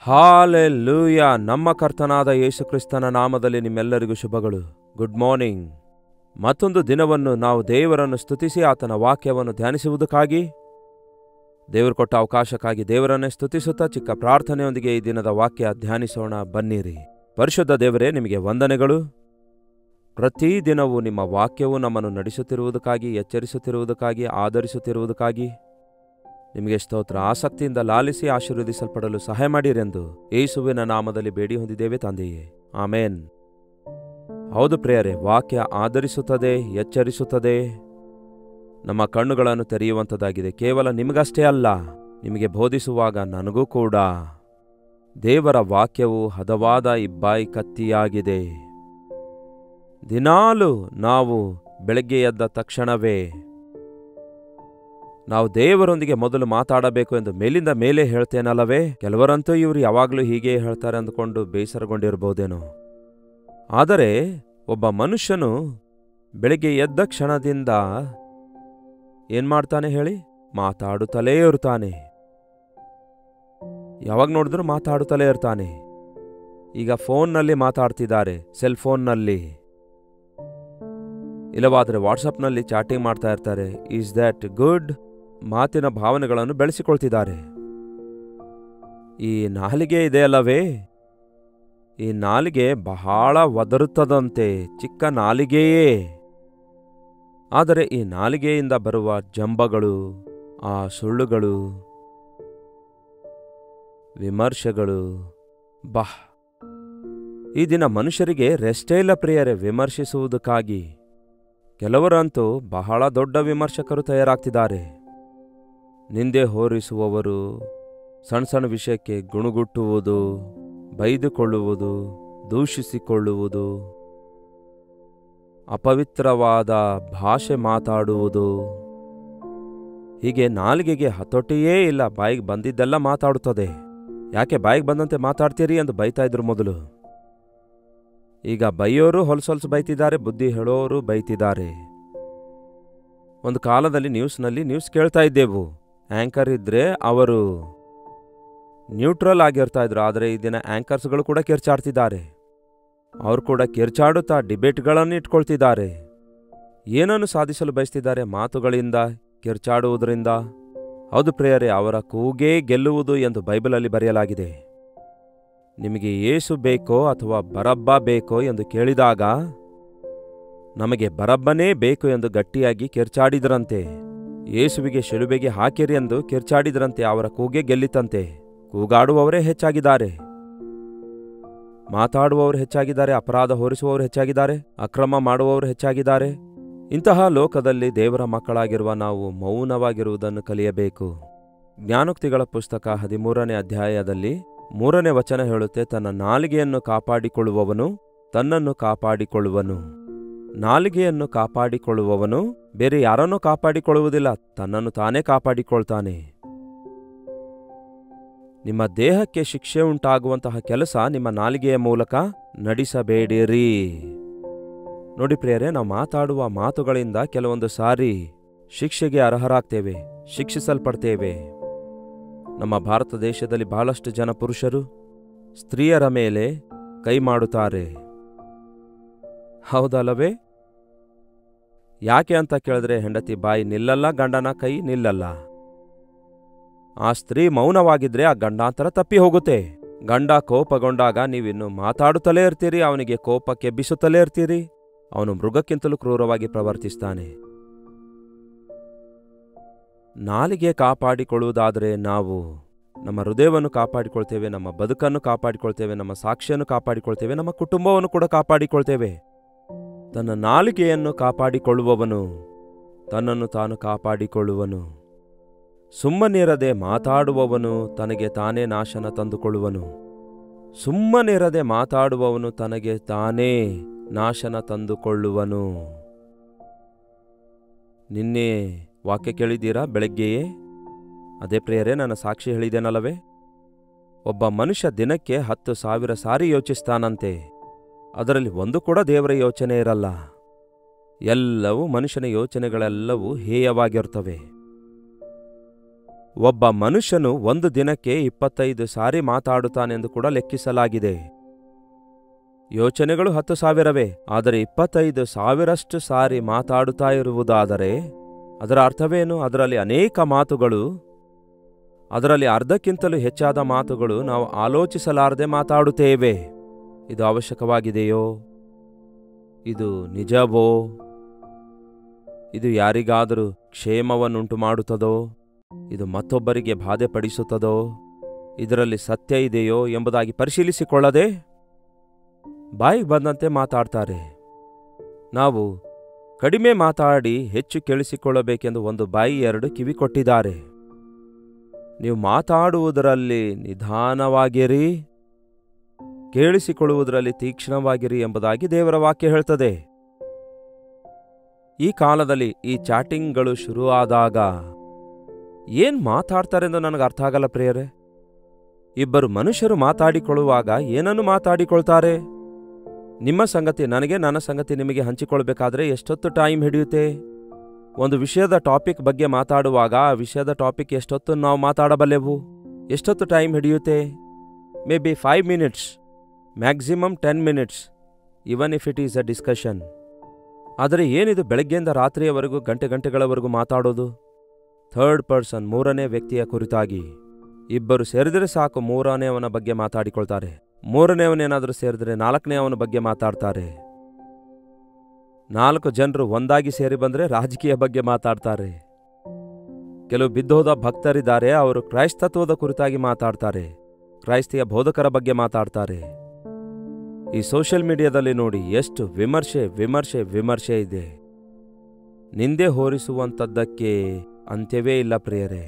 Hallelujah. ನಮ್ಮ ಕರ್ತನಾದ ಯೇಸು ಕ್ರಿಸ್ತನ ನಾಮದಲ್ಲಿ ನಿಮ್ಮೆಲ್ಲರಿಗೂ ಶುಭಗಳು. Good morning. ಮತ್ತೊಂದು ದಿನವನ್ನು ನಾವು ದೇವರನ್ನು ಸ್ತುತಿಸಿ ಆತನ ವಾಕ್ಯವನ್ನು ಧ್ಯಾನಿಸುವುದಕ್ಕಾಗಿ, ದೇವರು ಕೊಟ್ಟ ಅವಕಾಶಕ್ಕಾಗಿ ದೇವರನ್ನೇ ಸ್ತುತಿಸುತ್ತಾ ಚಿಕ್ಕ ಪ್ರಾರ್ಥನೆಯೊಂದಿಗೆ ಈ ದಿನದ ವಾಕ್ಯ ಧ್ಯಾನಿಸೋಣ. ಬನ್ನಿರಿ. ಪರಿಶುದ್ಧ ದೇವರೇ, ನಿಮಗೆ ವಂದನೆಗಳು. ಪ್ರತಿದಿನವೂ ನಿಮ್ಮ ವಾಕ್ಯವು ನಮ್ಮನ್ನು ನಡೆಸುತ್ತಿರುವುದಕ್ಕಾಗಿ, ಎಚ್ಚರಿಸುತ್ತಿರುವುದಕ್ಕಾಗಿ, ಆಧರಿಸುತ್ತಿರುವುದಕ್ಕಾಗಿ ನಿಮಗೆ ಸ್ತೋತ್ರ. ಆಸಕ್ತಿಯಿಂದ ಲಾಲಿಸಿ ಆಶೀರ್ವದಿಸಲ್ಪಡಲು ಸಹಾಯ ಮಾಡಿರೆಂದು ಯೇಸುವಿನ ನಾಮದಲ್ಲಿ ಬೇಡಿ ಹೊಂದಿದ್ದೇವೆ ತಂದೆಯೇ, ಆಮೇನ್. ಹೌದು ಪ್ರಿಯರೇ, ವಾಕ್ಯ ಆಧರಿಸುತ್ತದೆ, ಎಚ್ಚರಿಸುತ್ತದೆ, ನಮ್ಮ ಕಣ್ಣುಗಳನ್ನು ತೆರೆಯುವಂಥದ್ದಾಗಿದೆ. ಕೇವಲ ನಿಮಗಷ್ಟೇ ಅಲ್ಲ, ನಿಮಗೆ ಬೋಧಿಸುವಾಗ ನನಗೂ ಕೂಡ. ದೇವರ ವಾಕ್ಯವು ಹದವಾದ ಇಬ್ಬಾಯಿ ಕತ್ತಿಯಾಗಿದೆ. ದಿನಾಲು ನಾವು ಬೆಳಗ್ಗೆ ಎದ್ದ ತಕ್ಷಣವೇ ನಾವು ದೇವರೊಂದಿಗೆ ಮೊದಲು ಮಾತಾಡಬೇಕು ಎಂದು ಮೇಲಿಂದ ಮೇಲೆ ಹೇಳ್ತೇನಲ್ಲವೇ? ಕೆಲವರಂತೂ ಇವರು ಯಾವಾಗಲೂ ಹೀಗೆ ಹೇಳ್ತಾರೆ ಅಂದುಕೊಂಡು ಬೇಸರಗೊಂಡಿರ್ಬೋದೇನೋ. ಆದರೆ ಒಬ್ಬ ಮನುಷ್ಯನು ಬೆಳಗ್ಗೆ ಎದ್ದ ಕ್ಷಣದಿಂದ ಏನ್ ಮಾಡ್ತಾನೆ ಹೇಳಿ? ಮಾತಾಡುತ್ತಲೇ ಇರ್ತಾನೆ. ಯಾವಾಗ ನೋಡಿದ್ರೂ ಮಾತಾಡುತ್ತಲೇ ಇರ್ತಾನೆ. ಈಗ ಫೋನ್ನಲ್ಲಿ ಮಾತಾಡ್ತಿದ್ದಾರೆ, ಸೆಲ್ ಫೋನ್ನಲ್ಲಿ, ಇಲ್ಲವಾದರೆ ವಾಟ್ಸಪ್ನಲ್ಲಿ ಚಾಟಿಂಗ್ ಮಾಡ್ತಾ ಇರ್ತಾರೆ. Is that good? ಮಾತಿನ ಭಾವನೆಗಳನ್ನು ಬೆಳೆಸಿಕೊಳ್ತಿದ್ದಾರೆ. ಈ ನಾಲಿಗೆ ಇದೆಯಲ್ಲವೇ, ಈ ನಾಲಿಗೆ ಬಹಳ ಒದರುತ್ತದಂತೆ, ಚಿಕ್ಕ ನಾಲಿಗೆಯೇ. ಆದರೆ ಈ ನಾಲಿಗೆಯಿಂದ ಬರುವ ಜಂಬಗಳು, ಆ ಸುಳ್ಳುಗಳು, ವಿಮರ್ಶೆಗಳು, ಈ ದಿನ ಮನುಷ್ಯರಿಗೆ ರೆಸ್ಟೇ ಇಲ್ಲ ಪ್ರಿಯರೇ ವಿಮರ್ಶಿಸುವುದಕ್ಕಾಗಿ. ಕೆಲವರಂತೂ ಬಹಳ ದೊಡ್ಡ ವಿಮರ್ಶಕರು ತಯಾರಾಗ್ತಿದ್ದಾರೆ. ನಿಂದೆ ಹೋರಿಸುವವರು, ಸಣ್ಣ ಸಣ್ಣ ವಿಷಯಕ್ಕೆ ಗುಣುಗುಟ್ಟುವುದು, ಬೈದುಕೊಳ್ಳುವುದು, ದೂಷಿಸಿಕೊಳ್ಳುವುದು, ಅಪವಿತ್ರವಾದ ಭಾಷೆ ಮಾತಾಡುವುದು, ಹೀಗೆ ನಾಲಿಗೆಗೆ ಹತೋಟಿಯೇ ಇಲ್ಲ. ಬಾಯಿಗೆ ಬಂದಿದ್ದೆಲ್ಲ ಮಾತಾಡುತ್ತದೆ. ಯಾಕೆ ಬಾಯಿಗೆ ಬಂದಂತೆ ಮಾತಾಡ್ತೀರಿ ಎಂದು ಬೈತಾ ಇದ್ರು ಮೊದಲು. ಈಗ ಬೈಯೋರು ಹೊಲಸೊಲಸು ಬೈತಿದ್ದಾರೆ, ಬುದ್ಧಿ ಹೇಳೋರು ಬೈತಿದ್ದಾರೆ. ಒಂದು ಕಾಲದಲ್ಲಿ ನ್ಯೂಸ್ ಕೇಳ್ತಾ ಇದ್ದೆವು. ಆ್ಯಂಕರ್ ಇದ್ರೆ ಅವರು ನ್ಯೂಟ್ರಲ್ ಆಗಿರ್ತಾ ಇದ್ರು. ಆದರೆ ಈ ದಿನ ಆ್ಯಂಕರ್ಸ್ಗಳು ಕೂಡ ಕಿರ್ಚಾಡ್ತಿದ್ದಾರೆ. ಅವರು ಕೂಡ ಕಿರ್ಚಾಡುತ್ತಾ ಡಿಬೇಟ್ಗಳನ್ನು ಇಟ್ಕೊಳ್ತಿದ್ದಾರೆ. ಏನನ್ನು ಸಾಧಿಸಲು ಬಯಸ್ತಿದ್ದಾರೆ? ಮಾತುಗಳಿಂದ, ಕಿರ್ಚಾಡುವುದರಿಂದ. ಹೌದು ಪ್ರಿಯರೇ, ಅವರ ಕೂಗೇ ಗೆಲ್ಲುವುದು ಎಂದು ಬೈಬಲಲ್ಲಿ ಬರೆಯಲಾಗಿದೆ. ನಿಮಗೆ ಯೇಸು ಬೇಕೋ ಅಥವಾ ಬರಬ್ಬ ಬೇಕೋ ಎಂದು ಕೇಳಿದಾಗ ನಮಗೆ ಬರಬ್ಬನೇ ಬೇಕು ಎಂದು ಗಟ್ಟಿಯಾಗಿ ಕಿರ್ಚಾಡಿದ್ರಂತೆ. ಯೇಸುವಿಗೆ ಶಿಲುಬೆಗೆ ಹಾಕಿರಿ ಎಂದು ಕಿರ್ಚಾಡಿದ್ರಂತೆ. ಅವರ ಕೂಗೆ ಗೆಲ್ಲಿತಂತೆ. ಕೂಗಾಡುವವರೇ ಹೆಚ್ಚಾಗಿದ್ದಾರೆ, ಮಾತಾಡುವವರು ಹೆಚ್ಚಾಗಿದ್ದಾರೆ, ಅಪರಾಧ ಹೊರಿಸುವವರು ಹೆಚ್ಚಾಗಿದ್ದಾರೆ, ಅಕ್ರಮ ಮಾಡುವವರು ಹೆಚ್ಚಾಗಿದ್ದಾರೆ. ಇಂತಹ ಲೋಕದಲ್ಲಿ ದೇವರ ಮಕ್ಕಳಾಗಿರುವ ನಾವು ಮೌನವಾಗಿರುವುದನ್ನು ಕಲಿಯಬೇಕು. ಜ್ಞಾನೋಕ್ತಿಗಳ ಪುಸ್ತಕ 13ನೇ ಅಧ್ಯಾಯದಲ್ಲಿ 3ನೇ ವಚನ ಹೇಳುತ್ತೆ, ತನ್ನ ನಾಲಿಗೆಯನ್ನು ಕಾಪಾಡಿಕೊಳ್ಳುವವನು ತನ್ನನ್ನು ಕಾಪಾಡಿಕೊಳ್ಳುವನು. ನಾಲಿಗೆಯನ್ನು ಕಾಪಾಡಿಕೊಳ್ಳುವವನು ಬೇರೆ ಯಾರನ್ನೂ ಕಾಪಾಡಿಕೊಳ್ಳುವುದಿಲ್ಲ, ತನ್ನನ್ನು ತಾನೇ ಕಾಪಾಡಿಕೊಳ್ತಾನೆ. ನಿಮ್ಮ ದೇಹಕ್ಕೆ ಶಿಕ್ಷೆ ಉಂಟಾಗುವಂತಹ ಕೆಲಸ ನಿಮ್ಮ ನಾಲಿಗೆಯ ಮೂಲಕ ನಡೆಸಬೇಡಿರಿ. ನೋಡಿ ಪ್ರಿಯರೇ, ನಾವು ಮಾತಾಡುವ ಮಾತುಗಳಿಂದ ಕೆಲವೊಂದು ಸಾರಿ ಶಿಕ್ಷೆಗೆ ಅರ್ಹರಾಗ್ತೇವೆ, ಶಿಕ್ಷಿಸಲ್ಪಡ್ತೇವೆ. ನಮ್ಮ ಭಾರತ ದೇಶದಲ್ಲಿ ಬಹಳಷ್ಟು ಜನ ಪುರುಷರು ಸ್ತ್ರೀಯರ ಮೇಲೆ ಕೈ ಮಾಡುತ್ತಾರೆ. ಹೌದಲ್ಲವೇ? ಯಾಕೆ ಅಂತ ಕೇಳಿದ್ರೆ, ಹೆಂಡತಿ ಬಾಯಿ ನಿಲ್ಲಲ್ಲ, ಗಂಡನ ಕೈ ನಿಲ್ಲಲ್ಲ. ಆ ಸ್ತ್ರೀ ಮೌನವಾಗಿದ್ರೆ ಆ ಗಂಡಾಂತರ ತಪ್ಪಿ ಹೋಗುತ್ತೆ. ಗಂಡ ಕೋಪಗೊಂಡಾಗ ನೀವಿನ್ನು ಮಾತಾಡುತ್ತಲೇ ಇರ್ತೀರಿ, ಅವನಿಗೆ ಕೋಪಕ್ಕೆ ಎಬ್ಬಿಸುತ್ತಲೇ ಇರ್ತೀರಿ. ಅವನು ಮೃಗಕ್ಕಿಂತಲೂ ಕ್ರೂರವಾಗಿ ಪ್ರವರ್ತಿಸ್ತಾನೆ. ನಾಲಿಗೆ ಕಾಪಾಡಿಕೊಳ್ಳುವುದಾದರೆ ನಾವು ನಮ್ಮ ಹೃದಯವನ್ನು ಕಾಪಾಡಿಕೊಳ್ತೇವೆ, ನಮ್ಮ ಬದುಕನ್ನು ಕಾಪಾಡಿಕೊಳ್ತೇವೆ, ನಮ್ಮ ಸಾಕ್ಷಿಯನ್ನು ಕಾಪಾಡಿಕೊಳ್ತೇವೆ, ನಮ್ಮ ಕುಟುಂಬವನ್ನು ಕೂಡ ಕಾಪಾಡಿಕೊಳ್ತೇವೆ. ತನ್ನ ನಾಲಿಗೆಯನ್ನು ಕಾಪಾಡಿಕೊಳ್ಳುವವನು ತನ್ನನ್ನು ತಾನು ಕಾಪಾಡಿಕೊಳ್ಳುವನು. ಸುಮ್ಮನಿರದೆ ಮಾತಾಡುವವನು ತನಗೆ ತಾನೇ ನಾಶನ ತಂದುಕೊಳ್ಳುವನು. ಸುಮ್ಮನಿರದೆ ಮಾತಾಡುವವನು ತನಗೆ ತಾನೇ ನಾಶನ ತಂದುಕೊಳ್ಳುವನು. ನಿನ್ನೆ ವಾಕ್ಯ ಕೇಳಿದ್ದೀರಾ ಬೆಳಗ್ಗೆಯೇ? ಅದೇ ಪ್ರಿಯರೇ, ನನ್ನ ಸಾಕ್ಷಿ ಹೇಳಿದ್ದೇನಲ್ಲವೇ? ಒಬ್ಬ ಮನುಷ್ಯ ದಿನಕ್ಕೆ 10,000 ಸಾರಿ ಯೋಚಿಸ್ತಾನಂತೆ. ಅದರಲ್ಲಿ ಒಂದು ಕೂಡ ದೇವರ ಯೋಚನೆ ಇರಲ್ಲ. ಎಲ್ಲವೂ ಮನುಷ್ಯನ ಯೋಚನೆಗಳೆಲ್ಲವೂ ಹೇಯವಾಗಿರ್ತವೆ. ಒಬ್ಬ ಮನುಷ್ಯನು ಒಂದು ದಿನಕ್ಕೆ 25 ಸಾರಿ ಮಾತಾಡುತ್ತಾನೆಂದು ಕೂಡ ಲೆಕ್ಕಿಸಲಾಗಿದೆ. ಯೋಚನೆಗಳು 10,000ವೇ, ಆದರೆ 25,000ಷ್ಟು ಸಾರಿ ಮಾತಾಡುತ್ತಾ ಇರುವುದಾದರೆ ಅದರ ಅರ್ಥವೇನು? ಅದರಲ್ಲಿ ಅನೇಕ ಮಾತುಗಳು, ಅದರಲ್ಲಿ ಅರ್ಧಕ್ಕಿಂತಲೂ ಹೆಚ್ಚಾದ ಮಾತುಗಳು ನಾವು ಆಲೋಚಿಸಲಾರದೆ ಮಾತಾಡುತ್ತೇವೆ. ಇದು ಅವಶ್ಯಕವಾಗಿದೆಯೋ? ಇದು ನಿಜವೋ? ಇದು ಯಾರಿಗಾದರೂ ಕ್ಷೇಮವನ್ನುಂಟು ಮಾಡುತ್ತದೋ? ಇದು ಮತ್ತೊಬ್ಬರಿಗೆ ಬಾಧೆಪಡಿಸುತ್ತದೋ? ಇದರಲ್ಲಿ ಸತ್ಯ ಇದೆಯೋ ಎಂಬುದಾಗಿ ಪರಿಶೀಲಿಸಿಕೊಳ್ಳದೆ ಬಾಯಿಗೆ ಬಂದಂತೆ ಮಾತಾಡ್ತಾರೆ. ನಾವು ಕಡಿಮೆ ಮಾತಾಡಿ ಹೆಚ್ಚು ಕೇಳಿಸಿಕೊಳ್ಳಬೇಕೆಂದು ಒಂದು ಬಾಯಿ 2 ಕಿವಿ ಕೊಟ್ಟಿದ್ದಾರೆ. ನೀವು ಮಾತಾಡುವುದರಲ್ಲಿ ನಿಧಾನವಾಗಿರಿ, ಕೇಳಿಸಿಕೊಳ್ಳುವುದರಲ್ಲಿ ತೀಕ್ಷ್ಣವಾಗಿರಿ ಎಂಬುದಾಗಿ ದೇವರ ವಾಕ್ಯ ಹೇಳ್ತದೆ. ಈ ಕಾಲದಲ್ಲಿ ಈ ಚಾಟಿಂಗ್ಗಳು ಶುರುವಾದಾಗ ಏನ್ ಮಾತಾಡ್ತಾರೆಂದು ನನಗೆ ಅರ್ಥ ಆಗಲ್ಲ ಪ್ರಿಯರೇ. ಇಬ್ಬರು ಮನುಷ್ಯರು ಮಾತಾಡಿಕೊಳ್ಳುವಾಗ ಏನನ್ನು ಮಾತಾಡಿಕೊಳ್ತಾರೆ? ನಿಮ್ಮ ಸಂಗತಿ ನನಗೆ, ನನ್ನ ಸಂಗತಿ ನಿಮಗೆ ಹಂಚಿಕೊಳ್ಬೇಕಾದ್ರೆ ಎಷ್ಟೊತ್ತು ಟೈಮ್ ಹಿಡಿಯುತ್ತೆ? ಒಂದು ವಿಷಯದ ಟಾಪಿಕ್ ಬಗ್ಗೆ ಮಾತಾಡುವಾಗ ಆ ವಿಷಯದ ಟಾಪಿಕ್ ಎಷ್ಟೊತ್ತು ನಾವು ಮಾತಾಡಬಲ್ಲೆವು? ಎಷ್ಟೊತ್ತು ಟೈಮ್ ಹಿಡಿಯುತ್ತೆ? May be 5 minutes, maximum 10 minutes, even if it is a discussion. ಆದರೆ ಏನಿದು ಬೆಳಗ್ಗೆಯಿಂದ ರಾತ್ರಿಯವರೆಗೂ ಗಂಟೆಗಳವರೆಗೂ ಮಾತಾಡೋದು? ಥರ್ಡ್ ಪರ್ಸನ್, 3ನೇ ವ್ಯಕ್ತಿಯ ಕುರಿತಾಗಿ. ಇಬ್ಬರು ಸೇರಿದರೆ ಸಾಕು 3ನೇವನ ಬಗ್ಗೆ ಮಾತಾಡಿಕೊಳ್ತಾರೆ. 3ನೇವನೇನಾದರೂ ಸೇರಿದರೆ 4ನೇವನ ಬಗ್ಗೆ ಮಾತಾಡ್ತಾರೆ. 4 ಜನರು ಒಂದಾಗಿ ಸೇರಿ ಬಂದರೆ ರಾಜಕೀಯ ಬಗ್ಗೆ ಮಾತಾಡ್ತಾರೆ. ಕೆಲವು ಬಿದ್ದೋದ ಭಕ್ತರಿದ್ದಾರೆ, ಅವರು ಕ್ರೈಸ್ತತ್ವದ ಕುರಿತಾಗಿ ಮಾತಾಡ್ತಾರೆ, ಕ್ರೈಸ್ತಿಯ ಬೋಧಕರ ಬಗ್ಗೆ ಮಾತಾಡ್ತಾರೆ. ಈ ಸೋಷಿಯಲ್ ಮೀಡಿಯಾದಲ್ಲಿ ನೋಡಿ ಎಷ್ಟು ವಿಮರ್ಶೆ ಇದೆ. ನಿಂದೆ ಹೋರಿಸುವಂಥದ್ದಕ್ಕೆ ಅಂತ್ಯವೇ ಇಲ್ಲ ಪ್ರಿಯರೇ.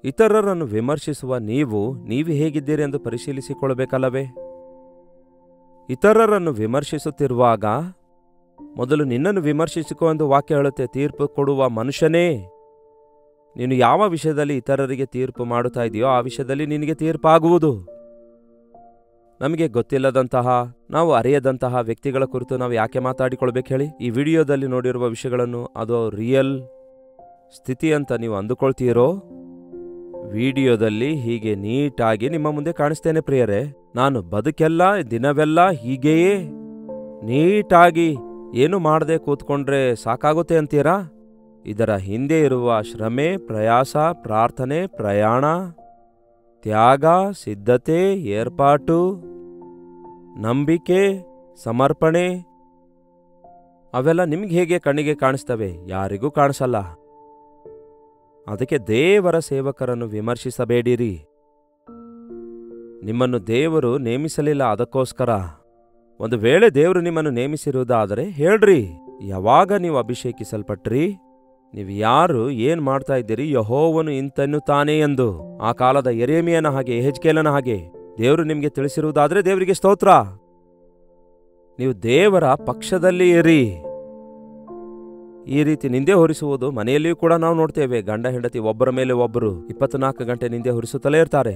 ಇತರರನ್ನು ವಿಮರ್ಶಿಸುವ ನೀವು ಹೇಗಿದ್ದೀರಿ ಎಂದು ಪರಿಶೀಲಿಸಿಕೊಳ್ಳಬೇಕಲ್ಲವೇ? ಇತರರನ್ನು ವಿಮರ್ಶಿಸುತ್ತಿರುವಾಗ ಮೊದಲು ನಿನ್ನನ್ನು ವಿಮರ್ಶಿಸಿಕೊ ಎಂದು ವಾಕ್ಯ ಹೇಳುತ್ತೆ. ತೀರ್ಪು ಕೊಡುವ ಮನುಷ್ಯನೇ, ನೀನು ಯಾವ ವಿಷಯದಲ್ಲಿ ಇತರರಿಗೆ ತೀರ್ಪು ಮಾಡುತ್ತಾ ಇದೆಯೋ ಆ ವಿಷಯದಲ್ಲಿ ನಿನಗೆ ತೀರ್ಪಾಗುವುದು. ನಮಗೆ ಗೊತ್ತಿಲ್ಲದಂತಹ, ನಾವು ಅರಿಯದಂತಹ ವ್ಯಕ್ತಿಗಳ ಕುರಿತು ನಾವು ಯಾಕೆ ಮಾತಾಡಿಕೊಳ್ಬೇಕು ಹೇಳಿ? ಈ ವಿಡಿಯೋದಲ್ಲಿ ನೋಡಿರುವ ವಿಷಯಗಳನ್ನು ಅದು ರಿಯಲ್ ಸ್ಥಿತಿ ಅಂತ ನೀವು ಅಂದುಕೊಳ್ತೀರೋ? ವಿಡಿಯೋದಲ್ಲಿ ಹೀಗೆ ನೀಟಾಗಿ ನಿಮ್ಮ ಮುಂದೆ ಕಾಣಿಸ್ತೇನೆ ಪ್ರಿಯರೇ. ನಾನು ಬದುಕೆಲ್ಲ ದಿನವೆಲ್ಲ ಹೀಗೆಯೇ ನೀಟಾಗಿ ಏನು ಮಾಡದೆ ಕೂತ್ಕೊಂಡ್ರೆ ಸಾಕಾಗುತ್ತೆ ಅಂತೀರಾ? ಇದರ ಹಿಂದೆ ಇರುವ ಶ್ರಮೆ, ಪ್ರಯಾಸ, ಪ್ರಾರ್ಥನೆ, ಪ್ರಯಾಣ, ತ್ಯಾಗ, ಸಿದ್ಧತೆ, ಏರ್ಪಾಟು, ನಂಬಿಕೆ, ಸಮರ್ಪಣೆ ಅವೆಲ್ಲ ನಿಮ್ಗೆ ಹೇಗೆ ಕಣ್ಣಿಗೆ ಕಾಣಿಸ್ತವೆ? ಯಾರಿಗೂ ಕಾಣಿಸಲ್ಲ. ಅದಕ್ಕೆ ದೇವರ ಸೇವಕರನ್ನು ವಿಮರ್ಶಿಸಬೇಡಿರಿ. ನಿಮ್ಮನ್ನು ದೇವರು ನೇಮಿಸಲಿಲ್ಲ ಅದಕ್ಕೋಸ್ಕರ. ಒಂದು ವೇಳೆ ದೇವರು ನಿಮ್ಮನ್ನು ನೇಮಿಸಿರುವುದಾದರೆ ಹೇಳ್ರಿ, ಯಾವಾಗ ನೀವು ಅಭಿಷೇಕಿಸಲ್ಪಟ್ರಿ, ನೀವು ಯಾರು, ಏನ್ ಮಾಡ್ತಾ ಇದ್ದೀರಿ, ಯೆಹೋವನು ಇಂತೆನ್ನುತ್ತಾನೆ ಎಂದು. ಆ ಕಾಲದ ಯೆರೆಮೀಯನ ಹಾಗೆ, ಯೆಹೆಜ್ಕೇಲನ ಹಾಗೆ ದೇವರು ನಿಮಗೆ ತಿಳಿಸಿರುವುದಾದರೆ ದೇವರಿಗೆ ಸ್ತೋತ್ರ. ನೀವು ದೇವರ ಪಕ್ಷದಲ್ಲಿ ಇರಿ. ಈ ರೀತಿ ನಿಂದೆ ಹೊರಿಸುವುದು ಮನೆಯಲ್ಲಿಯೂ ಕೂಡ ನಾವು ನೋಡ್ತೇವೆ. ಗಂಡ ಹೆಂಡತಿ ಒಬ್ಬರ ಮೇಲೆ ಒಬ್ಬರು 24 ಗಂಟೆ ನಿಂದೆ ಹೊರಿಸುತ್ತಲೇ ಇರ್ತಾರೆ,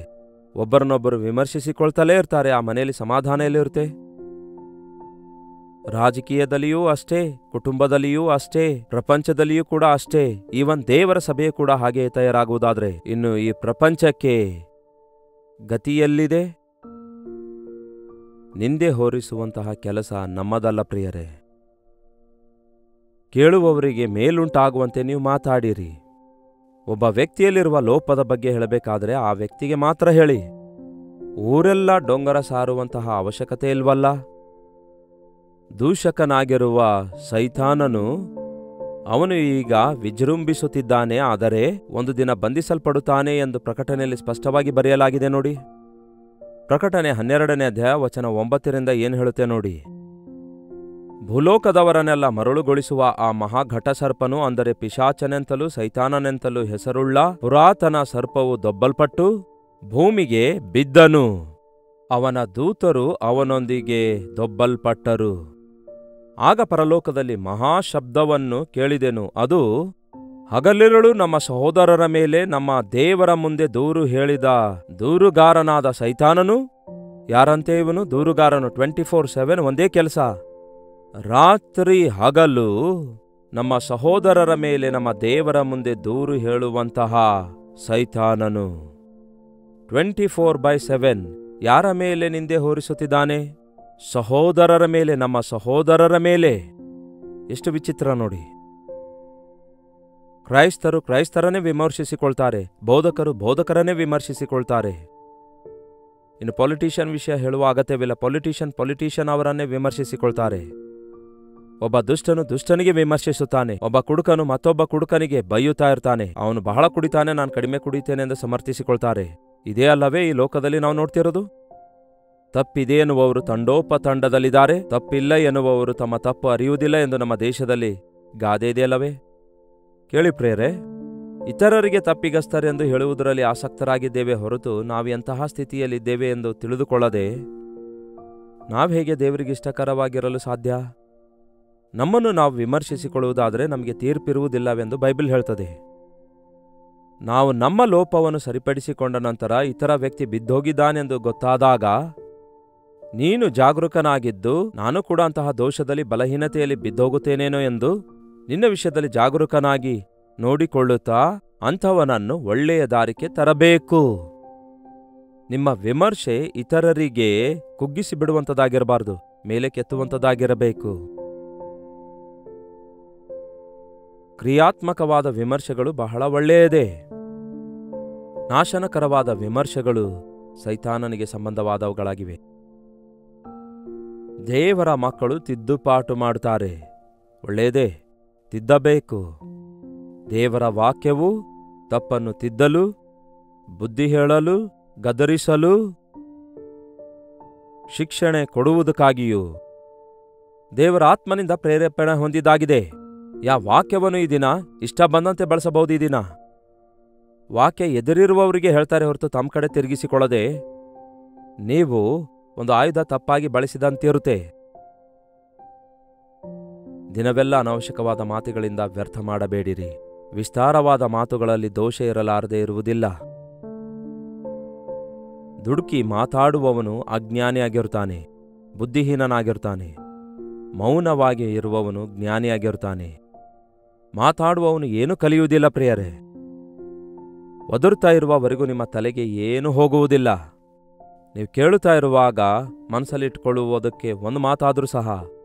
ಒಬ್ಬರನ್ನೊಬ್ಬರು ವಿಮರ್ಶಿಸಿಕೊಳ್ತಲೇ ಇರ್ತಾರೆ. ಆ ಮನೆಯಲ್ಲಿ ಸಮಾಧಾನ ಎಲ್ಲಿರುತ್ತೆ? ರಾಜಕೀಯದಲ್ಲಿಯೂ ಅಷ್ಟೇ, ಕುಟುಂಬದಲ್ಲಿಯೂ ಅಷ್ಟೇ, ಪ್ರಪಂಚದಲ್ಲಿಯೂ ಕೂಡ ಅಷ್ಟೇ. ಈವನ್ ದೇವರ ಸಭೆಯೂ ಕೂಡ ಹಾಗೆ ತಯಾರಾಗುವುದಾದ್ರೆ ಇನ್ನು ಈ ಪ್ರಪಂಚಕ್ಕೆ ಗತಿಯಲ್ಲಿದೆ? ನಿಂದೆ ಹೊರಿಸುವಂತಹ ಕೆಲಸ ನಮ್ಮದಲ್ಲ ಪ್ರಿಯರೇ. ಕೇಳುವವರಿಗೆ ಮೇಲುಂಟಾಗುವಂತೆ ನೀವು ಮಾತಾಡಿರಿ. ಒಬ್ಬ ವ್ಯಕ್ತಿಯಲ್ಲಿರುವ ಲೋಪದ ಬಗ್ಗೆ ಹೇಳಬೇಕಾದ್ರೆ ಆ ವ್ಯಕ್ತಿಗೆ ಮಾತ್ರ ಹೇಳಿ. ಊರೆಲ್ಲ ಡೊಂಗರ ಸಾರುವಂತಹ ಅವಶ್ಯಕತೆ ಇಲ್ವಲ್ಲ. ದೂಷಕನಾಗಿರುವ ಸೈತಾನನು ಅವನು ಈಗ ವಿಜೃಂಭಿಸುತ್ತಿದ್ದಾನೆ, ಆದರೆ ಒಂದು ದಿನ ಬಂಧಿಸಲ್ಪಡುತ್ತಾನೆ ಎಂದು ಪ್ರಕಟಣೆಯಲ್ಲಿ ಸ್ಪಷ್ಟವಾಗಿ ಬರೆಯಲಾಗಿದೆ ನೋಡಿ. ಪ್ರಕಟಣೆ 12ನೇ ಅಧ್ಯಾಯ ವಚನ 9ರಿಂದ ಏನು ಹೇಳುತ್ತೆ ನೋಡಿ. ಭೂಲೋಕದವರನ್ನೆಲ್ಲ ಮರಳುಗೊಳಿಸುವ ಆ ಮಹಾಘಟ ಸರ್ಪನು, ಅಂದರೆ ಪಿಶಾಚನೆಂತಲೂ ಸೈತಾನನೆಂತಲೂ ಹೆಸರುಳ್ಳ ಪುರಾತನ ಸರ್ಪವು ದೊಬ್ಬಲ್ಪಟ್ಟು ಭೂಮಿಗೆ ಬಿದ್ದನು. ಅವನ ದೂತರು ಅವನೊಂದಿಗೆ ದೊಬ್ಬಲ್ಪಟ್ಟರು. ಆಗ ಪರಲೋಕದಲ್ಲಿ ಮಹಾಶಬ್ದವನ್ನು ಕೇಳಿದೆನು. ಅದು ಹಗಲಿರುಳು ನಮ್ಮ ಸಹೋದರರ ಮೇಲೆ ನಮ್ಮ ದೇವರ ಮುಂದೆ ದೂರು ಹೇಳಿದ ದೂರುಗಾರನಾದ ಸೈತಾನನು. ಯಾರಂತೆ ಇವನು? ದೂರುಗಾರನು. 24/7 ಒಂದೇ ಕೆಲಸ. ರಾತ್ರಿ ಹಗಲು ನಮ್ಮ ಸಹೋದರರ ಮೇಲೆ ನಮ್ಮ ದೇವರ ಮುಂದೆ ದೂರು ಹೇಳುವಂತಹ ಸೈತಾನನು 24/7 ಯಾರ ಮೇಲೆ ನಿಂದೆ ಹೊರಿಸುತ್ತಿದ್ದಾನೆ? ಸಹೋದರರ ಮೇಲೆ, ನಮ್ಮ ಸಹೋದರರ ಮೇಲೆ. ಎಷ್ಟು ವಿಚಿತ್ರ ನೋಡಿ. ಕ್ರೈಸ್ತರು ಕ್ರೈಸ್ತರನ್ನೇ ವಿಮರ್ಶಿಸಿಕೊಳ್ತಾರೆ, ಬೋಧಕರು ಬೋಧಕರನ್ನೇ ವಿಮರ್ಶಿಸಿಕೊಳ್ತಾರೆ. ಇನ್ನು ಪೊಲಿಟಿಷಿಯನ್ ವಿಷಯ ಹೇಳುವ ಅಗತ್ಯವಿಲ್ಲ. ಪೊಲಿಟಿಷಿಯನ್ ಅವರನ್ನೇ ವಿಮರ್ಶಿಸಿಕೊಳ್ತಾರೆ. ಒಬ್ಬ ದುಷ್ಟನು ದುಷ್ಟನಿಗೆ ವಿಮರ್ಶಿಸುತ್ತಾನೆ, ಒಬ್ಬ ಕುಡುಕನು ಮತ್ತೊಬ್ಬ ಕುಡುಕನಿಗೆ ಬೈಯುತ್ತಾ ಇರ್ತಾನೆ. ಅವನು ಬಹಳ ಕುಡಿತಾನೆ, ನಾನು ಕಡಿಮೆ ಕುಡಿತೇನೆ ಎಂದು ಸಮರ್ಥಿಸಿಕೊಳ್ತಾರೆ. ಇದೇ ಅಲ್ಲವೇ ಈ ಲೋಕದಲ್ಲಿ ನಾವು ನೋಡ್ತಿರೋದು? ತಪ್ಪಿದೆ ಎನ್ನುವವರು ತಂಡೋಪತಂಡದಲ್ಲಿದ್ದಾರೆ, ತಪ್ಪಿಲ್ಲ ಎನ್ನುವವರು ತಮ್ಮ ತಪ್ಪು ಅರಿಯುವುದಿಲ್ಲ ಎಂದು ನಮ್ಮ ದೇಶದಲ್ಲಿ ಗಾದೆ ಇದೆಯಲ್ಲವೇ? ಕೇಳಿ ಪ್ರಿಯರೇ, ಇತರರಿಗೆ ತಪ್ಪಿಗಸ್ತರೆಂದು ಹೇಳುವುದರಲ್ಲಿ ಆಸಕ್ತರಾಗಿದ್ದೇವೆ ಹೊರತು ನಾವು ಎಂತಹ ಸ್ಥಿತಿಯಲ್ಲಿದ್ದೇವೆ ಎಂದು ತಿಳಿದುಕೊಳ್ಳದೆ ನಾವು ಹೇಗೆ ದೇವರಿಗೆ ಇಷ್ಟಕರವಾಗಿರಲು ಸಾಧ್ಯ? ನಮ್ಮನ್ನು ನಾವು ವಿಮರ್ಶಿಸಿಕೊಳ್ಳುವುದಾದರೆ ನಮಗೆ ತೀರ್ಪಿರುವುದಿಲ್ಲವೆಂದು ಬೈಬಲ್ ಹೇಳ್ತದೆ. ನಾವು ನಮ್ಮ ಲೋಪವನ್ನು ಸರಿಪಡಿಸಿಕೊಂಡ ನಂತರ ಇತರ ವ್ಯಕ್ತಿ ಬಿದ್ದೋಗಿದ್ದಾನೆಂದು ಗೊತ್ತಾದಾಗ ನೀನು ಜಾಗರೂಕನಾಗಿದ್ದು ನಾನು ಕೂಡ ಅಂತಹ ದೋಷದಲ್ಲಿ ಬಲಹೀನತೆಯಲ್ಲಿ ಬಿದ್ದೋಗುತ್ತೇನೇನೋ ಎಂದು ನಿನ್ನ ವಿಷಯದಲ್ಲಿ ಜಾಗರೂಕನಾಗಿ ನೋಡಿಕೊಳ್ಳುತ್ತಾ ಅಂಥವನನ್ನು ಒಳ್ಳೆಯ ದಾರಿಗೆ ತರಬೇಕು. ನಿಮ್ಮ ವಿಮರ್ಶೆ ಇತರರಿಗೆ ಕುಗ್ಗಿಸಿ ಬಿಡುವಂಥದ್ದಾಗಿರಬಾರದು, ಮೇಲೆ ಕೆತ್ತುವಂಥದ್ದಾಗಿರಬೇಕು. ಕ್ರಿಯಾತ್ಮಕವಾದ ವಿಮರ್ಶೆಗಳು ಬಹಳ ಒಳ್ಳೆಯದೇ. ನಾಶನಕರವಾದ ವಿಮರ್ಶೆಗಳು ಸೈತಾನನಿಗೆ ಸಂಬಂಧವಾದವುಗಳಾಗಿವೆ. ದೇವರ ಮಕ್ಕಳು ತಿದ್ದುಪಾಟು ಮಾಡುತ್ತಾರೆ, ಒಳ್ಳೆಯದೇ, ತಿದ್ದಬೇಕು. ದೇವರ ವಾಕ್ಯವು ತಪ್ಪನ್ನು ತಿದ್ದಲು, ಬುದ್ಧಿ ಹೇಳಲು, ಗದರಿಸಲು, ಶಿಕ್ಷಣೆ ಕೊಡುವುದಕ್ಕಾಗಿಯೂ ದೇವರ ಆತ್ಮನಿಂದ ಪ್ರೇರೇಪಣೆ ಹೊಂದಿದ್ದಾಗಿದೆ. ವಾಕ್ಯವನ್ನು ಈ ದಿನ ಇಷ್ಟ ಬಂದಂತೆ ಬಳಸಬಹುದು. ಈ ದಿನ ವಾಕ್ಯ ಎದುರಿರುವವರಿಗೆ ಹೇಳ್ತಾರೆ ಹೊರತು ತಮ್ಮ ಕಡೆ ತಿರುಗಿಸಿಕೊಳ್ಳದೆ ನೀವು ಒಂದು ಆಯುಧ ತಪ್ಪಾಗಿ ಬಳಸಿದಂತಿರುತ್ತೆ. ದಿನವೆಲ್ಲ ಅನಾವಶ್ಯಕವಾದ ಮಾತುಗಳಿಂದ ವ್ಯರ್ಥ ಮಾಡಬೇಡಿರಿ. ವಿಸ್ತಾರವಾದ ಮಾತುಗಳಲ್ಲಿ ದೋಷ ಇರಲಾರದೆ ಇರುವುದಿಲ್ಲ. ದುಡುಕಿ ಮಾತಾಡುವವನು ಅಜ್ಞಾನಿಯಾಗಿರುತ್ತಾನೆ, ಬುದ್ಧಿಹೀನನಾಗಿರುತ್ತಾನೆ. ಮೌನವಾಗಿ ಇರುವವನು ಜ್ಞಾನಿಯಾಗಿರುತ್ತಾನೆ. ಮಾತಾಡುವವನು ಏನೂ ಕಲಿಯುವುದಿಲ್ಲ ಪ್ರಿಯರೇ. ಒದರುತ್ತಾ ಇರುವವರೆಗೂ ನಿಮ್ಮ ತಲೆಗೆ ಏನೂ ಹೋಗುವುದಿಲ್ಲ. ನೀವು ಕೇಳುತ್ತಾ ಇರುವಾಗ ಮನಸ್ಸಲ್ಲಿಟ್ಟುಕೊಳ್ಳುವುದಕ್ಕೆ ಒಂದು ಮಾತಾದರೂ ಸಹ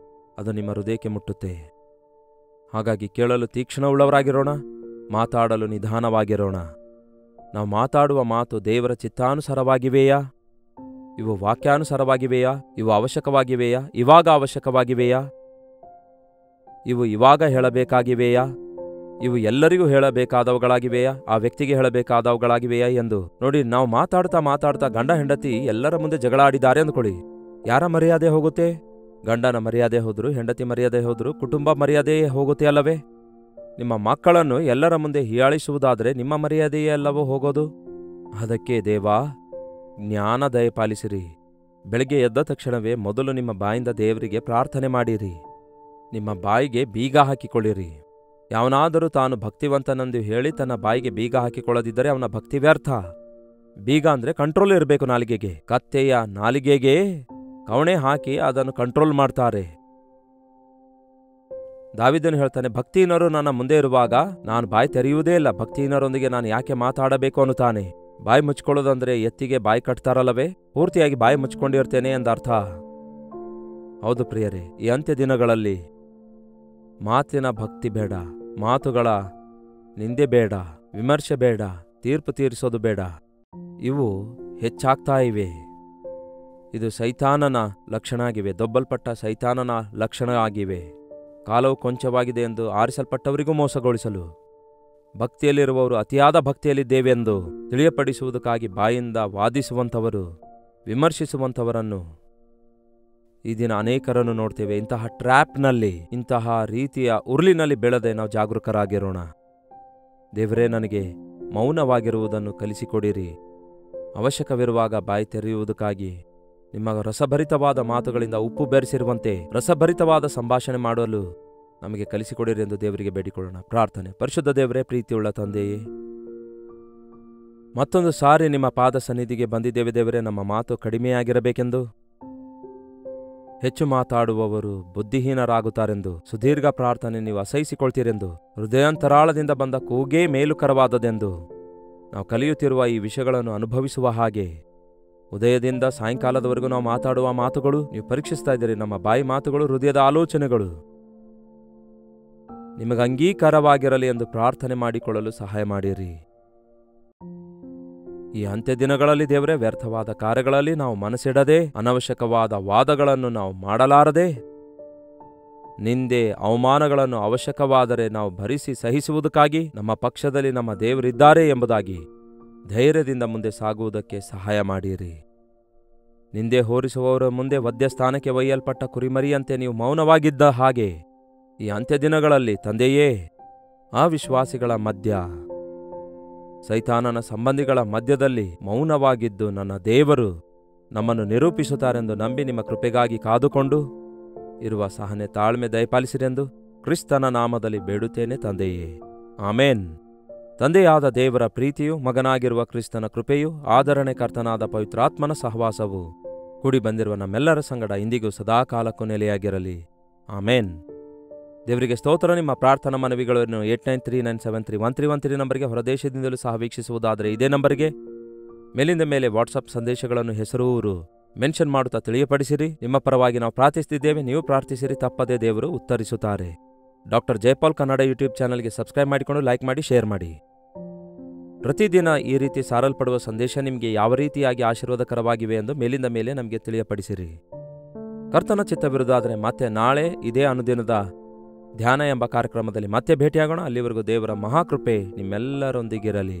ಅದು ನಿಮ್ಮ ಹೃದಯಕ್ಕೆ ಮುಟ್ಟುತ್ತೆ. ಹಾಗಾಗಿ ಕೇಳಲು ತೀಕ್ಷ್ಣವುಳ್ಳವರಾಗಿರೋಣ, ಮಾತಾಡಲು ನಿಧಾನವಾಗಿರೋಣ. ನಾವು ಮಾತಾಡುವ ಮಾತು ದೇವರ ಚಿತ್ತಾನುಸಾರವಾಗಿವೆಯಾ? ಇವು ವಾಕ್ಯಾನುಸಾರವಾಗಿವೆಯಾ? ಇವು ಅವಶ್ಯಕವಾಗಿವೆಯಾ? ಇವಾಗ ಅವಶ್ಯಕವಾಗಿವೆಯಾ? ಇವು ಇವಾಗ ಹೇಳಬೇಕಾಗಿವೆಯಾ? ಇವು ಎಲ್ಲರಿಗೂ ಹೇಳಬೇಕಾದವುಗಳಾಗಿವೆಯಾ? ಆ ವ್ಯಕ್ತಿಗೆ ಹೇಳಬೇಕಾದವುಗಳಾಗಿವೆಯಾ ಎಂದು ನೋಡಿ. ನಾವು ಮಾತಾಡ್ತಾ ಗಂಡ ಹೆಂಡತಿ ಎಲ್ಲರ ಮುಂದೆ ಜಗಳ ಆಡಿದ್ದಾರೆ ಅಂದ್ಕೊಳ್ಳಿ. ಯಾರ ಮರ್ಯಾದೆ ಹೋಗುತ್ತೆ? ಗಂಡನ ಮರ್ಯಾದೆ ಹೋದ್ರು, ಹೆಂಡತಿ ಮರ್ಯಾದೆ ಹೋದ್ರು, ಕುಟುಂಬ ಮರ್ಯಾದೆ ಹೋಗುತ್ತೆ ಅಲ್ಲವೇ? ನಿಮ್ಮ ಮಕ್ಕಳನ್ನು ಎಲ್ಲರ ಮುಂದೆ ಹೀಯಾಳಿಸುವುದಾದರೆ ನಿಮ್ಮ ಮರ್ಯಾದೆಯೇ ಅಲ್ಲವೋ ಹೋಗೋದು? ಅದಕ್ಕೆ ದೇವಾ ಜ್ಞಾನ ದಯಪಾಲಿಸಿರಿ. ಬೆಳಗ್ಗೆ ಎದ್ದ ತಕ್ಷಣವೇ ಮೊದಲು ನಿಮ್ಮ ಬಾಯಿಂದ ದೇವರಿಗೆ ಪ್ರಾರ್ಥನೆ ಮಾಡಿರಿ. ನಿಮ್ಮ ಬಾಯಿಗೆ ಬೀಗ ಹಾಕಿಕೊಳ್ಳಿರಿ. ಯಾವನಾದರೂ ತಾನು ಭಕ್ತಿವಂತನೆಂದು ಹೇಳಿ ತನ್ನ ಬಾಯಿಗೆ ಬೀಗ ಹಾಕಿಕೊಳ್ಳದಿದ್ದರೆ ಅವನ ಭಕ್ತಿ ವ್ಯರ್ಥ. ಬೀಗ ಅಂದರೆ ಕಂಟ್ರೋಲ್ ಇರಬೇಕು ನಾಲಿಗೆಗೆ. ಕತ್ತೆಯ ನಾಲಿಗೆಗೆ ಕವಣೆ ಹಾಕಿ ಅದನ್ನು ಕಂಟ್ರೋಲ್ ಮಾಡ್ತಾರೆ. ದಾವೀದನು ಹೇಳ್ತಾನೆ, ಭಕ್ತಿಹೀನರು ನನ್ನ ಮುಂದೆ ಇರುವಾಗ ನಾನು ಬಾಯಿ ತೆರೆಯುವುದೇ ಇಲ್ಲ. ಭಕ್ತಿಹೀನರೊಂದಿಗೆ ನಾನು ಯಾಕೆ ಮಾತಾಡಬೇಕು ಅನ್ನುತ್ತಾನೆ. ಬಾಯಿ ಮುಚ್ಕೊಳ್ಳೋದಂದ್ರೆ ಎತ್ತಿಗೆ ಬಾಯಿ ಕಟ್ತಾರಲ್ಲವೇ? ಪೂರ್ತಿಯಾಗಿ ಬಾಯಿ ಮುಚ್ಕೊಂಡಿರ್ತೇನೆ ಎಂದರ್ಥ. ಹೌದು ಪ್ರಿಯರೇ, ಈ ಅಂತ್ಯ ದಿನಗಳಲ್ಲಿ ಮಾತಿನ ಭಕ್ತಿ ಬೇಡ, ಮಾತುಗಳ ನಿಂದೆ ಬೇಡ, ವಿಮರ್ಶೆ ಬೇಡ, ತೀರ್ಪು ತೀರಿಸೋದು ಬೇಡ. ಇವು ಹೆಚ್ಚಾಗ್ತಾ ಇವೆ. ಇದು ಸೈತಾನನ ಲಕ್ಷಣ ಆಗಿವೆ, ದೊಬ್ಬಲ್ಪಟ್ಟ ಸೈತಾನನ ಲಕ್ಷಣ ಆಗಿವೆ. ಕಾಲವು ಕೊಂಚವಾಗಿದೆ ಎಂದು ಆರಿಸಲ್ಪಟ್ಟವರಿಗೂ ಮೋಸಗೊಳಿಸಲು, ಭಕ್ತಿಯಲ್ಲಿರುವವರು ಅತಿಯಾದ ಭಕ್ತಿಯಲ್ಲಿದ್ದೇವೆಂದು ತಿಳಿಯಪಡಿಸುವುದಕ್ಕಾಗಿ ಬಾಯಿಂದ ವಾದಿಸುವಂಥವರು, ವಿಮರ್ಶಿಸುವಂಥವರನ್ನು ಈ ದಿನ ಅನೇಕರನ್ನು ನೋಡ್ತೇವೆ. ಇಂತಹ ಟ್ರ್ಯಾಪ್ನಲ್ಲಿ, ಇಂತಹ ರೀತಿಯ ಉರುಳಿನಲ್ಲಿ ಬೆಳೆದೆ ನಾವು ಜಾಗರೂಕರಾಗಿರೋಣ. ದೇವರೇ, ನನಗೆ ಮೌನವಾಗಿರುವುದನ್ನು ಕಲಿಸಿಕೊಡಿರಿ. ಅವಶ್ಯಕವಿರುವಾಗ ಬಾಯಿ ತೆರೆಯುವುದಕ್ಕಾಗಿ ನಿಮ್ಮ ರಸಭರಿತವಾದ ಮಾತುಗಳಿಂದ ಉಪ್ಪು ಬೆರೆಸಿರುವಂತೆ ರಸಭರಿತವಾದ ಸಂಭಾಷಣೆ ಮಾಡಲು ನಮಗೆ ಕಲಿಸಿಕೊಡಿರಿ ಎಂದು ದೇವರಿಗೆ ಬೇಡಿಕೊಳ್ಳೋಣ. ಪ್ರಾರ್ಥನೆ. ಪರಿಶುದ್ಧ ದೇವರೇ, ಪ್ರೀತಿಯುಳ್ಳ ತಂದೆಯೇ, ಮತ್ತೊಂದು ಸಾರಿ ನಿಮ್ಮ ಪಾದ ಸನ್ನಿಧಿಗೆ ಬಂದಿದ್ದೇವೆ ದೇವರೇ. ನಮ್ಮ ಮಾತು ಕಡಿಮೆಯಾಗಿರಬೇಕೆಂದು, ಹೆಚ್ಚು ಮಾತಾಡುವವರು ಬುದ್ಧಿಹೀನರಾಗುತ್ತಾರೆಂದು ಸುದೀರ್ಘ ಪ್ರಾರ್ಥನೆ ನೀವು ಅಸಹಿಸಿಕೊಳ್ತೀರೆಂದು, ಹೃದಯಾಂತರಾಳದಿಂದ ಬಂದ ಕೂಗೇ ಮೇಲುಕರವಾದದೆಂದು ನಾವು ಕಲಿಯುತ್ತಿರುವ ಈ ವಿಷಯಗಳನ್ನು ಅನುಭವಿಸುವ ಹಾಗೆ ಉದಯದಿಂದ ಸಾಯಂಕಾಲದವರೆಗೂ ನಾವು ಮಾತಾಡುವ ಮಾತುಗಳು ನೀವು ಪರೀಕ್ಷಿಸ್ತಾ ಇದ್ದೀರಿ. ನಮ್ಮ ಬಾಯಿ ಮಾತುಗಳು, ಹೃದಯದ ಆಲೋಚನೆಗಳು ನಿಮಗೆ ಅಂಗೀಕಾರವಾಗಿರಲಿ ಎಂದು ಪ್ರಾರ್ಥನೆ ಮಾಡಿಕೊಳ್ಳಲು ಸಹಾಯ ಮಾಡಿರಿ. ಈ ಅಂತ್ಯ ದಿನಗಳಲ್ಲಿ ದೇವರೇ, ವ್ಯರ್ಥವಾದ ಕಾರ್ಯಗಳಲ್ಲಿ ನಾವು ಮನಸ್ಸಿಡದೆ, ಅನವಶ್ಯಕವಾದ ವಾದಗಳನ್ನು ನಾವು ಮಾಡಲಾರದೆ, ನಿಂದೆ ಅವಮಾನಗಳನ್ನು ಅವಶ್ಯಕವಾದರೆ ನಾವು ಭರಿಸಿ ಸಹಿಸುವುದಕ್ಕಾಗಿ ನಮ್ಮ ಪಕ್ಷದಲ್ಲಿ ನಮ್ಮ ದೇವರಿದ್ದಾರೆ ಎಂಬುದಾಗಿ ಧೈರ್ಯದಿಂದ ಮುಂದೆ ಸಾಗುವುದಕ್ಕೆ ಸಹಾಯ ಮಾಡಿರಿ. ನಿಂದೆ ಹೋರಿಸುವವರ ಮುಂದೆ ವಧ್ಯಸ್ಥಾನಕ್ಕೆ ಒಯ್ಯಲ್ಪಟ್ಟ ಕುರಿಮರಿಯಂತೆ ನೀವು ಮೌನವಾಗಿದ್ದ ಹಾಗೆ ಈ ಅಂತ್ಯ ದಿನಗಳಲ್ಲಿ ತಂದೆಯೇ, ಆ ವಿಶ್ವಾಸಿಗಳ ಮಧ್ಯ, ಸೈತಾನನ ಸಂಬಂಧಿಗಳ ಮಧ್ಯದಲ್ಲಿ ಮೌನವಾಗಿದ್ದು ನನ್ನ ದೇವರು ನಮ್ಮನ್ನು ನಿರೂಪಿಸುತ್ತಾರೆಂದು ನಂಬಿ ನಿಮ್ಮ ಕೃಪೆಗಾಗಿ ಕಾದುಕೊಂಡು ಇರುವ ಸಹನೆ ತಾಳ್ಮೆ ದಯಪಾಲಿಸಿರೆಂದು ಕ್ರಿಸ್ತನ ನಾಮದಲ್ಲಿ ಬೇಡುತ್ತೇನೆ ತಂದೆಯೇ, ಆಮೇನ್. ತಂದೆಯಾದ ದೇವರ ಪ್ರೀತಿಯು, ಮಗನಾಗಿರುವ ಕ್ರಿಸ್ತನ ಕೃಪೆಯು, ಆದರಣೆ ಕರ್ತನಾದ ಪವಿತ್ರಾತ್ಮನ ಸಹವಾಸವು ಕೂಡಿ ಬಂದಿರುವ ನಮ್ಮೆಲ್ಲರ ಸಂಗಡ ಇಂದಿಗೂ ಸದಾಕಾಲಕ್ಕೂ ನೆಲೆಯಾಗಿರಲಿ. ಆಮೇನ್. ದೇವರಿಗೆ ಸ್ತೋತ್ರ. ನಿಮ್ಮ ಪ್ರಾರ್ಥನಾ ಮನವಿಗಳನ್ನು 8939731313 ನಂಬರ್ಗೆ, ಹೊರದೇಶದಿಂದಲೂ ಸಹ ವೀಕ್ಷಿಸುವುದಾದರೆ ಇದೇ ನಂಬರ್ಗೆ ಮೇಲಿಂದ ಮೇಲೆ ವಾಟ್ಸಪ್ ಸಂದೇಶಗಳನ್ನು ಹೆಸರೂರು ಮೆನ್ಷನ್ ಮಾಡುತ್ತಾ ತಿಳಿಯಪಡಿಸಿರಿ. ನಿಮ್ಮ ಪರವಾಗಿ ನಾವು ಪ್ರಾರ್ಥಿಸುತ್ತಿದ್ದೇವೆ, ನೀವು ಪ್ರಾರ್ಥಿಸಿರಿ, ತಪ್ಪದೇ ದೇವರು ಉತ್ತರಿಸುತ್ತಾರೆ. ಡಾಕ್ಟರ್ ಜಯಪಾಲ್ ಕನ್ನಡ ಯೂಟ್ಯೂಬ್ ಚಾನಲ್ಗೆ ಸಬ್ಸ್ಕ್ರೈಬ್ ಮಾಡಿಕೊಂಡು ಲೈಕ್ ಮಾಡಿ, ಶೇರ್ ಮಾಡಿ. ಪ್ರತಿದಿನ ಈ ರೀತಿ ಸಾರಲ್ಪಡುವ ಸಂದೇಶ ನಿಮಗೆ ಯಾವ ರೀತಿಯಾಗಿ ಆಶೀರ್ವಾದಕರವಾಗಿವೆ ಎಂದು ಮೇಲಿಂದ ಮೇಲೆ ನಮಗೆ ತಿಳಿಯಪಡಿಸಿರಿ. ಕರ್ತನ ಚಿತ್ತವಿರುವುದಾದರೆ ಮತ್ತೆ ನಾಳೆ ಇದೇ ಅನುದಿನದ ಧ್ಯಾನ ಎಂಬ ಕಾರ್ಯಕ್ರಮದಲ್ಲಿ ಮತ್ತೆ ಭೇಟಿಯಾಗೋಣ. ಅಲ್ಲಿವರೆಗೂ ದೇವರ ಮಹಾಕೃಪೆ ನಿಮ್ಮೆಲ್ಲರೊಂದಿಗಿರಲಿ.